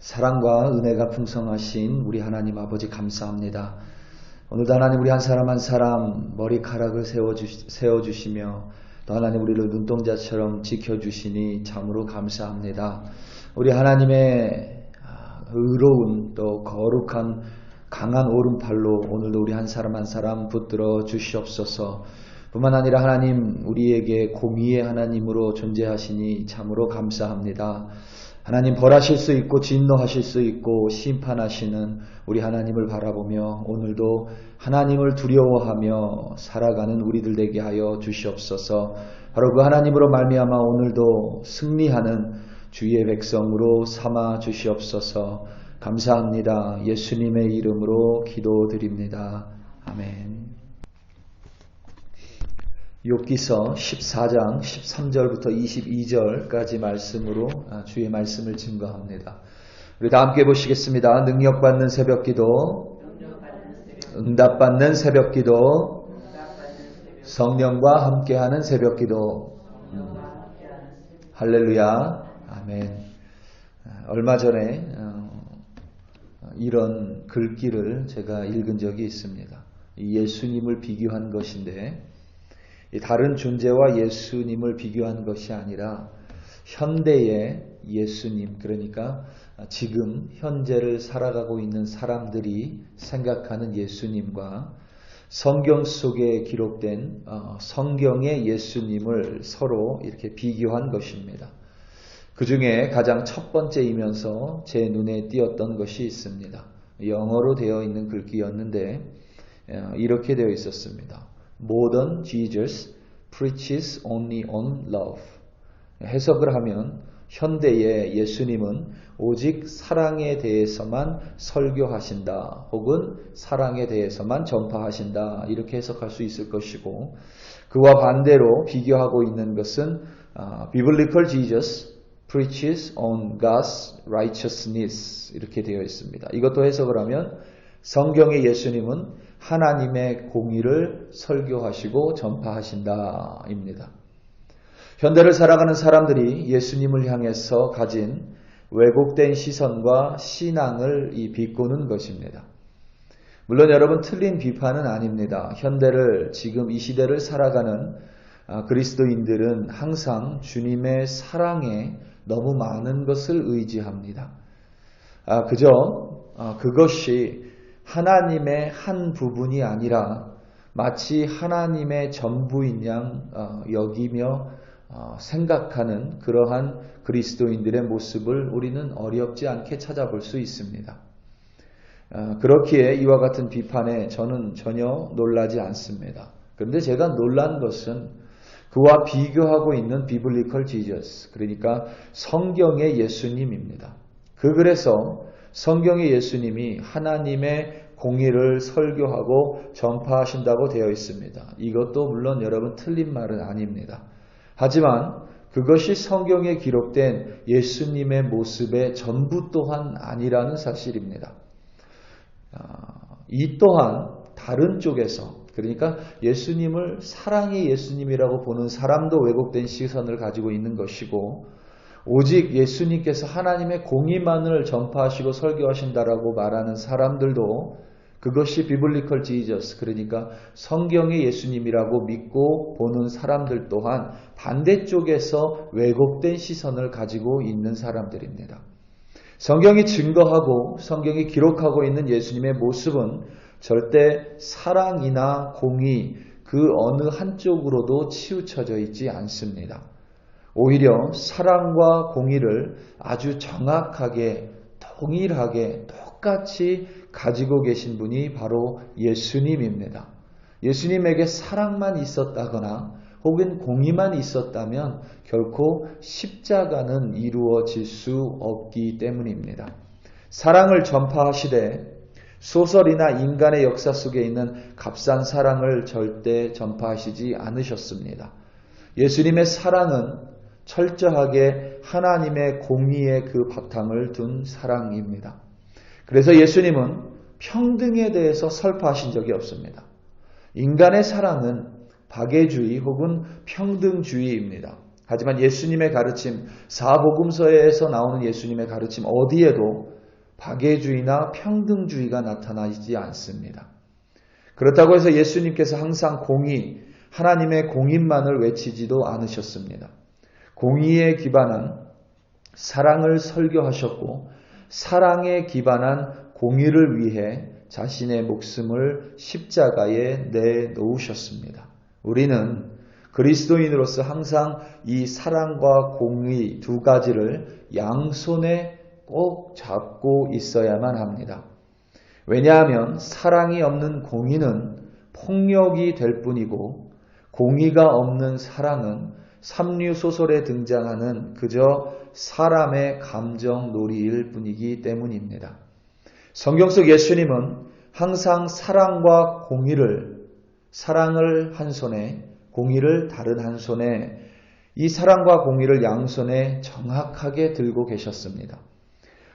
사랑과 은혜가 풍성하신 우리 하나님 아버지 감사합니다. 오늘도 하나님 우리 한 사람 한 사람 머리카락을 세워주시며 또 하나님 우리를 눈동자처럼 지켜주시니 참으로 감사합니다. 우리 하나님의 의로운 또 거룩한 강한 오른팔로 오늘도 우리 한 사람 한 사람 붙들어 주시옵소서. 뿐만 아니라 하나님 우리에게 공의의 하나님으로 존재하시니 참으로 감사합니다. 하나님 벌하실 수 있고 진노하실 수 있고 심판하시는 우리 하나님을 바라보며 오늘도 하나님을 두려워하며 살아가는 우리들 되게 하여 주시옵소서. 바로 그 하나님으로 말미암아 오늘도 승리하는 주의 백성으로 삼아 주시옵소서. 감사합니다. 예수님의 이름으로 기도드립니다. 아멘. 욥기서 14장 13절부터 22절까지 말씀으로 주의 말씀을 증거합니다. 우리 다 함께 보시겠습니다. 능력받는 새벽기도, 응답받는 새벽기도, 성령과 함께하는 새벽기도. 할렐루야. 아멘. 얼마 전에 이런 글귀를 제가 읽은 적이 있습니다. 예수님을 비교한 것인데 다른 존재와 예수님을 비교한 것이 아니라 현대의 예수님, 그러니까 지금 현재를 살아가고 있는 사람들이 생각하는 예수님과 성경 속에 기록된 성경의 예수님을 서로 이렇게 비교한 것입니다. 그 중에 가장 첫 번째이면서 제 눈에 띄었던 것이 있습니다. 영어로 되어 있는 글귀였는데 이렇게 되어 있었습니다. Modern Jesus preaches only on love. 해석을 하면 현대의 예수님은 오직 사랑에 대해서만 설교하신다 혹은 사랑에 대해서만 전파하신다 이렇게 해석할 수 있을 것이고, 그와 반대로 비교하고 있는 것은 Biblical Jesus preaches on God's righteousness 이렇게 되어 있습니다. 이것도 해석을 하면 성경의 예수님은 하나님의 공의를 설교하시고 전파하신다 입니다. 현대를 살아가는 사람들이 예수님을 향해서 가진 왜곡된 시선과 신앙을 비꼬는 것입니다. 물론 여러분 틀린 비판은 아닙니다. 현대를 지금 이 시대를 살아가는 그리스도인들은 항상 주님의 사랑에 너무 많은 것을 의지합니다. 그저 그것이 하나님의 한 부분이 아니라 마치 하나님의 전부인 양 여기며 생각하는 그러한 그리스도인들의 모습을 우리는 어렵지 않게 찾아볼 수 있습니다. 그렇기에 이와 같은 비판에 저는 전혀 놀라지 않습니다. 그런데 제가 놀란 것은 그와 비교하고 있는 비블리컬 지저스, 그러니까 성경의 예수님입니다. 그래서 성경의 예수님이 하나님의 공의를 설교하고 전파하신다고 되어 있습니다. 이것도 물론 여러분 틀린 말은 아닙니다. 하지만 그것이 성경에 기록된 예수님의 모습의 전부 또한 아니라는 사실입니다. 이 또한 다른 쪽에서, 그러니까 예수님을 사랑의 예수님이라고 보는 사람도 왜곡된 시선을 가지고 있는 것이고, 오직 예수님께서 하나님의 공의만을 전파하시고 설교하신다라고 말하는 사람들도 그것이 비블리컬 지저스, 그러니까 성경의 예수님이라고 믿고 보는 사람들 또한 반대쪽에서 왜곡된 시선을 가지고 있는 사람들입니다. 성경이 증거하고 성경이 기록하고 있는 예수님의 모습은 절대 사랑이나 공의 그 어느 한쪽으로도 치우쳐져 있지 않습니다. 오히려 사랑과 공의를 아주 정확하게 동일하게 똑같이 가지고 계신 분이 바로 예수님입니다. 예수님에게 사랑만 있었다거나 혹은 공의만 있었다면 결코 십자가는 이루어질 수 없기 때문입니다. 사랑을 전파하시되 소설이나 인간의 역사 속에 있는 값싼 사랑을 절대 전파하시지 않으셨습니다. 예수님의 사랑은 철저하게 하나님의 공의의 그 바탕을 둔 사랑입니다. 그래서 예수님은 평등에 대해서 설파하신 적이 없습니다. 인간의 사랑은 박애주의 혹은 평등주의입니다. 하지만 예수님의 가르침, 사복음서에서 나오는 예수님의 가르침 어디에도 박애주의나 평등주의가 나타나지 않습니다. 그렇다고 해서 예수님께서 항상 공의, 하나님의 공의만을 외치지도 않으셨습니다. 공의에 기반한 사랑을 설교하셨고 사랑에 기반한 공의를 위해 자신의 목숨을 십자가에 내놓으셨습니다. 우리는 그리스도인으로서 항상 이 사랑과 공의 두 가지를 양손에 꼭 잡고 있어야만 합니다. 왜냐하면 사랑이 없는 공의는 폭력이 될 뿐이고 공의가 없는 사랑은 삼류소설에 등장하는 그저 사람의 감정놀이일 뿐이기 때문입니다. 성경 속 예수님은 항상 사랑과 공의를, 사랑을 한 손에, 공의를 다른 한 손에, 이 사랑과 공의를 양손에 정확하게 들고 계셨습니다.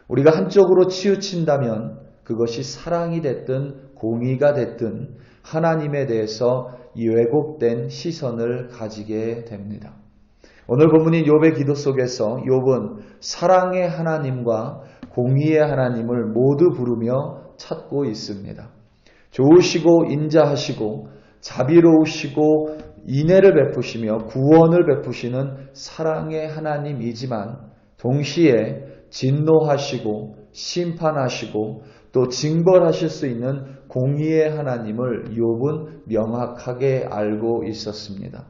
우리가 한쪽으로 치우친다면 그것이 사랑이 됐든 공의가 됐든 하나님에 대해서 왜곡된 시선을 가지게 됩니다. 오늘 본문인 욥의 기도 속에서 욥은 사랑의 하나님과 공의의 하나님을 모두 부르며 찾고 있습니다. 좋으시고 인자하시고 자비로우시고 인애를 베푸시며 구원을 베푸시는 사랑의 하나님이지만 동시에 진노하시고 심판하시고 또 징벌하실 수 있는 공의의 하나님을 욥은 명확하게 알고 있었습니다.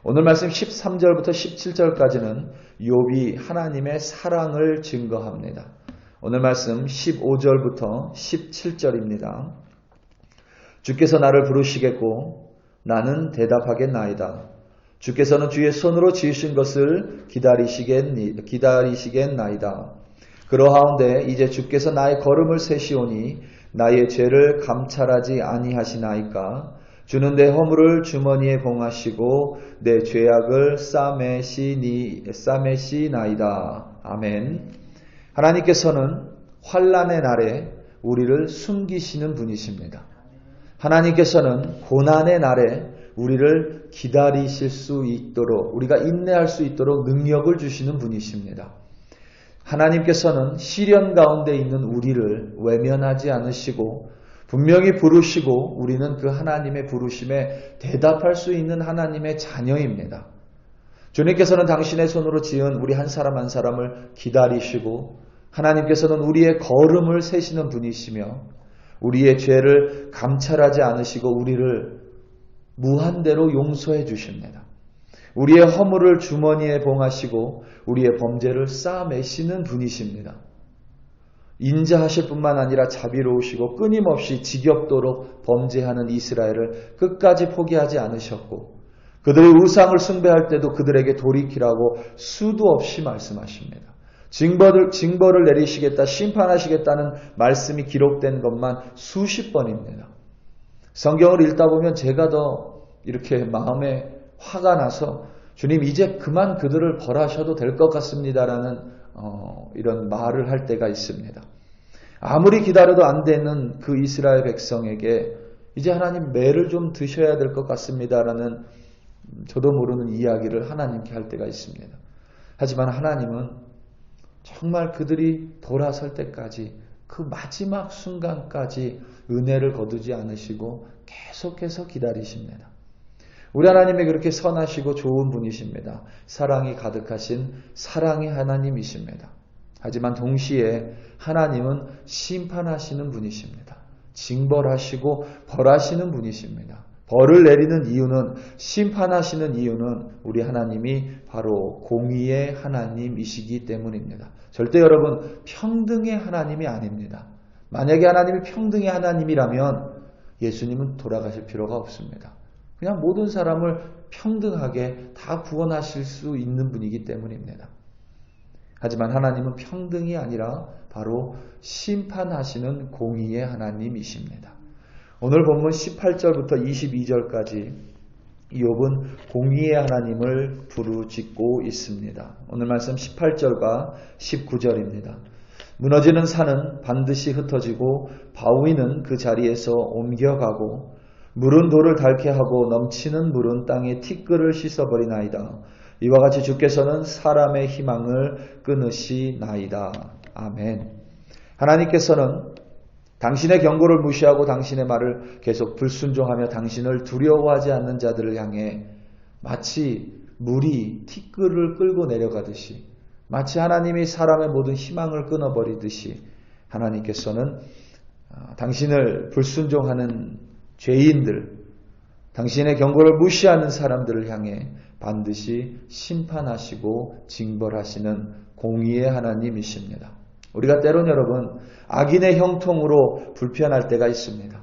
오늘 말씀 13절부터 17절까지는 욥이 하나님의 사랑을 증거합니다. 오늘 말씀 15절부터 17절입니다. 주께서 나를 부르시겠고 나는 대답하겠나이다. 주께서는 주의 손으로 지으신 것을 기다리시겠나이다. 그러하온데 이제 주께서 나의 걸음을 세시오니 나의 죄를 감찰하지 아니하시나이까. 주는 내 허물을 주머니에 봉하시고 내 죄악을 싸매시나이다. 아멘. 하나님께서는 환난의 날에 우리를 숨기시는 분이십니다. 하나님께서는 고난의 날에 우리를 기다리실 수 있도록, 우리가 인내할 수 있도록 능력을 주시는 분이십니다. 하나님께서는 시련 가운데 있는 우리를 외면하지 않으시고 분명히 부르시고 우리는 그 하나님의 부르심에 대답할 수 있는 하나님의 자녀입니다. 주님께서는 당신의 손으로 지은 우리 한 사람 한 사람을 기다리시고 하나님께서는 우리의 걸음을 세시는 분이시며 우리의 죄를 감찰하지 않으시고 우리를 무한대로 용서해 주십니다. 우리의 허물을 주머니에 봉하시고 우리의 범죄를 싸매시는 분이십니다. 인자하실 뿐만 아니라 자비로우시고 끊임없이 지겹도록 범죄하는 이스라엘을 끝까지 포기하지 않으셨고 그들의 우상을 숭배할 때도 그들에게 돌이키라고 수도 없이 말씀하십니다. 징벌을 내리시겠다, 심판하시겠다는 말씀이 기록된 것만 수십 번입니다. 성경을 읽다 보면 제가 더 이렇게 마음에 화가 나서 주님 이제 그만 그들을 벌하셔도 될 것 같습니다라는 이런 말을 할 때가 있습니다. 아무리 기다려도 안 되는 그 이스라엘 백성에게 이제 하나님 매를 좀 드셔야 될 것 같습니다라는 저도 모르는 이야기를 하나님께 할 때가 있습니다. 하지만 하나님은 정말 그들이 돌아설 때까지 그 마지막 순간까지 은혜를 거두지 않으시고 계속해서 기다리십니다. 우리 하나님이 그렇게 선하시고 좋은 분이십니다. 사랑이 가득하신 사랑의 하나님이십니다. 하지만 동시에 하나님은 심판하시는 분이십니다. 징벌하시고 벌하시는 분이십니다. 벌을 내리는 이유는, 심판하시는 이유는 우리 하나님이 바로 공의의 하나님이시기 때문입니다. 절대 여러분 평등의 하나님이 아닙니다. 만약에 하나님이 평등의 하나님이라면 예수님은 돌아가실 필요가 없습니다. 그냥 모든 사람을 평등하게 다 구원하실 수 있는 분이기 때문입니다. 하지만 하나님은 평등이 아니라 바로 심판하시는 공의의 하나님이십니다. 오늘 본문 18절부터 22절까지 욥은 공의의 하나님을 부르짖고 있습니다. 오늘 말씀 18절과 19절입니다. 무너지는 산은 반드시 흩어지고 바위는 그 자리에서 옮겨가고 물은 돌을 닳게 하고 넘치는 물은 땅의 티끌을 씻어버리나이다. 이와 같이 주께서는 사람의 희망을 끊으시나이다. 아멘. 하나님께서는 당신의 경고를 무시하고 당신의 말을 계속 불순종하며 당신을 두려워하지 않는 자들을 향해 마치 물이 티끌을 끌고 내려가듯이, 마치 하나님이 사람의 모든 희망을 끊어버리듯이 하나님께서는 당신을 불순종하는 죄인들, 당신의 경고를 무시하는 사람들을 향해 반드시 심판하시고 징벌하시는 공의의 하나님이십니다. 우리가 때론 여러분 악인의 형통으로 불편할 때가 있습니다.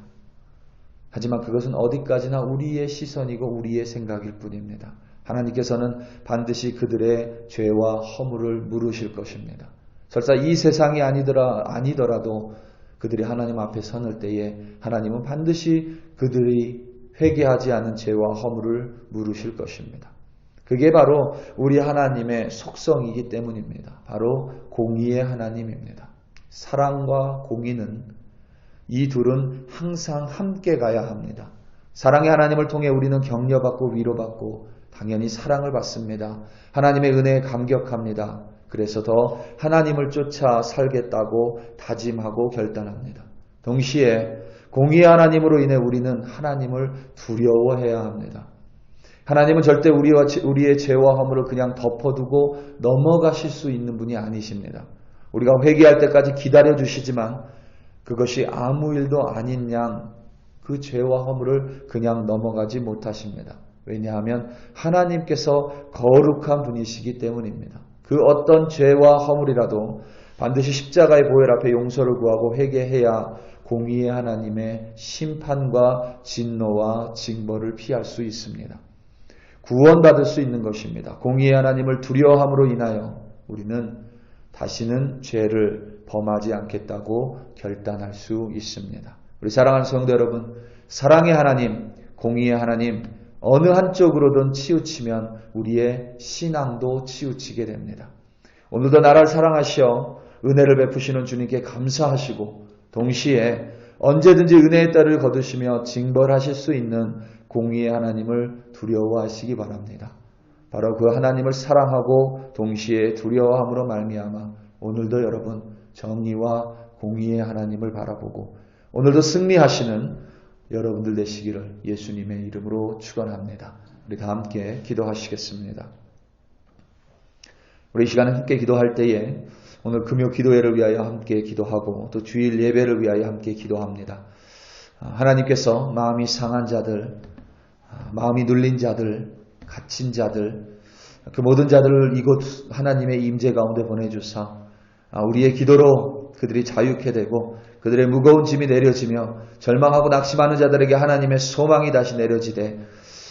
하지만 그것은 어디까지나 우리의 시선이고 우리의 생각일 뿐입니다. 하나님께서는 반드시 그들의 죄와 허물을 물으실 것입니다. 설사 이 세상이 아니더라도 그들이 하나님 앞에 서는 때에 하나님은 반드시 그들이 회개하지 않은 죄와 허물을 물으실 것입니다. 그게 바로 우리 하나님의 속성이기 때문입니다. 바로 공의의 하나님입니다. 사랑과 공의는 이 둘은 항상 함께 가야 합니다. 사랑의 하나님을 통해 우리는 격려받고 위로받고 당연히 사랑을 받습니다. 하나님의 은혜에 감격합니다. 그래서 더 하나님을 쫓아 살겠다고 다짐하고 결단합니다. 동시에 공의의 하나님으로 인해 우리는 하나님을 두려워해야 합니다. 하나님은 절대 우리의 죄와 허물을 그냥 덮어두고 넘어가실 수 있는 분이 아니십니다. 우리가 회개할 때까지 기다려주시지만 그것이 아무 일도 아닌 양 그 죄와 허물을 그냥 넘어가지 못하십니다. 왜냐하면 하나님께서 거룩한 분이시기 때문입니다. 그 어떤 죄와 허물이라도 반드시 십자가의 보혈 앞에 용서를 구하고 회개해야 공의의 하나님의 심판과 진노와 징벌을 피할 수 있습니다. 구원받을 수 있는 것입니다. 공의의 하나님을 두려워함으로 인하여 우리는 다시는 죄를 범하지 않겠다고 결단할 수 있습니다. 우리 사랑하는 성도 여러분, 사랑의 하나님, 공의의 하나님 어느 한쪽으로든 치우치면 우리의 신앙도 치우치게 됩니다. 오늘도 나를 사랑하시어 은혜를 베푸시는 주님께 감사하시고 동시에 언제든지 은혜의 딸을 거두시며 징벌하실 수 있는 공의의 하나님을 두려워하시기 바랍니다. 바로 그 하나님을 사랑하고 동시에 두려워함으로 말미암아 오늘도 여러분 정의와 공의의 하나님을 바라보고 오늘도 승리하시는 여러분들 되시기를 예수님의 이름으로 축원합니다. 우리 다 함께 기도하시겠습니다. 우리 이 시간에 함께 기도할 때에 오늘 금요 기도회를 위하여 함께 기도하고 또 주일 예배를 위하여 함께 기도합니다. 하나님께서 마음이 상한 자들, 마음이 눌린 자들, 갇힌 자들, 그 모든 자들을 이곳 하나님의 임재 가운데 보내주사 우리의 기도로 그들이 자유케 되고 그들의 무거운 짐이 내려지며 절망하고 낙심하는 자들에게 하나님의 소망이 다시 내려지되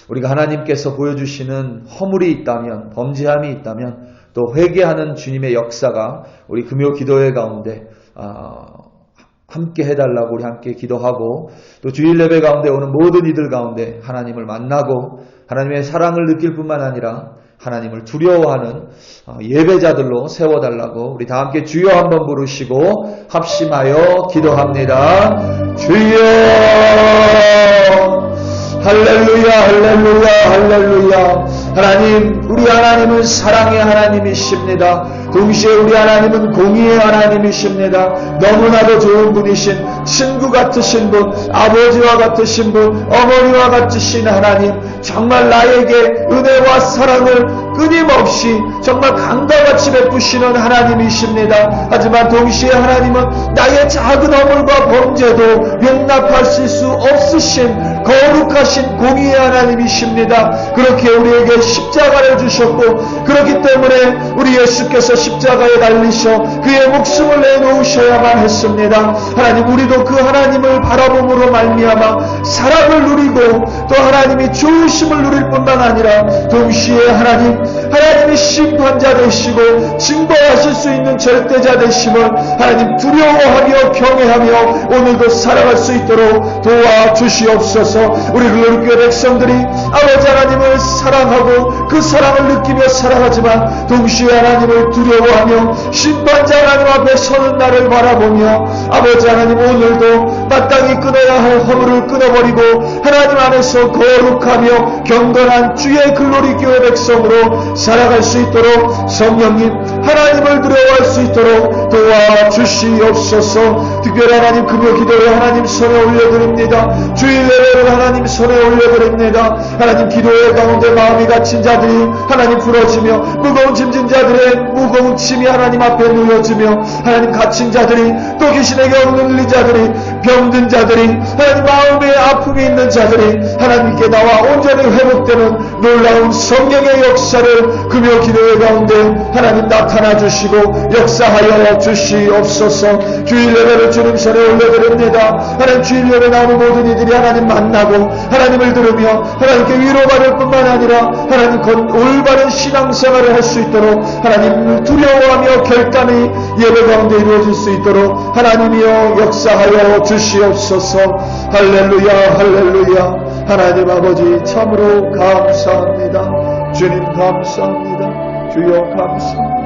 우리가 하나님께서 보여주시는 허물이 있다면, 범죄함이 있다면 또 회개하는 주님의 역사가 우리 금요 기도회 가운데 함께 해달라고 우리 함께 기도하고 또 주일 예배 가운데 오는 모든 이들 가운데 하나님을 만나고 하나님의 사랑을 느낄 뿐만 아니라 하나님을 두려워하는 예배자들로 세워달라고 우리 다 함께 주여 한번 부르시고 합심하여 기도합니다. 주여 할렐루야 할렐루야 할렐루야. 하나님, 우리 하나님은 사랑의 하나님이십니다. 동시에 우리 하나님은 공의의 하나님이십니다. 너무나도 좋은 분이신, 친구 같으신 분, 아버지와 같으신 분, 어머니와 같으신 하나님, 정말 나에게 은혜와 사랑을 끊임없이 정말 강다같이 베푸시는 하나님이십니다. 하지만 동시에 하나님은 나의 작은 허물과 범죄도 용납하실 수 없으신 거룩하신 공의의 하나님이십니다. 그렇게 우리에게 십자가를 주셨고 그렇기 때문에 우리 예수께서 십자가에 달리셔 그의 목숨을 내놓으셔야만 했습니다. 하나님, 우리도 그 하나님을 바라봄으로 말미암아 사랑을 누리고 또 하나님이 좋으심을 누릴 뿐만 아니라 동시에 하나님이 심판자 되시고 징벌하실 수 있는 절대자 되심을 하나님 두려워하며 경외하며 오늘도 살아갈 수 있도록 도와주시옵소서. 우리 glory교회 백성들이 아버지 하나님을 사랑하고 그 사랑을 느끼며 살아가지만 동시에 하나님을 두려워하며 심판자 하나님 앞에 서는 날을 바라보며 아버지 하나님, 오늘도 마땅히 끊어야 할 허물을 끊어버리고 하나님 안에서 거룩하며 경건한 주의 글로리교회 백성으로 있도록 살아갈 수 있도록 성령님 하나님을 두려워할 수 있도록 도와주시옵소서. 특별히 하나님 금요 기도를 하나님 손에 올려드립니다. 주일 예배를 하나님 손에 올려드립니다. 하나님 기도의 가운데 마음이 갇힌 자들이 하나님 풀어지며 무거운 짐진 자들의 무거운 짐이 하나님 앞에 놓여지며 하나님 갇힌 자들이 또 귀신에게 억눌린 자들이 병든 자들이 하나님 마음에 아픔이 있는 자들이 하나님께 나와 온전히 회복되는 놀라운 성령의 역사를 금요 기도의 가운데 하나님 나타나 주시고 역사하여 주시옵소서. 주일 예배를 주님 손에 올려드립니다. 하나님 주일 예배 나오는 모든 이들이 하나님 만나고 하나님을 들으며 하나님께 위로받을 뿐만 아니라 하나님 올바른 신앙생활을 할 수 있도록 하나님을 두려워하며 결단이 예배 가운데 이루어질 수 있도록 하나님이여 역사하여 주시옵소서. 할렐루야 할렐루야. 하나님 아버지 참으로 감사합니다. 주님 감사합니다. 주여 감사합니다.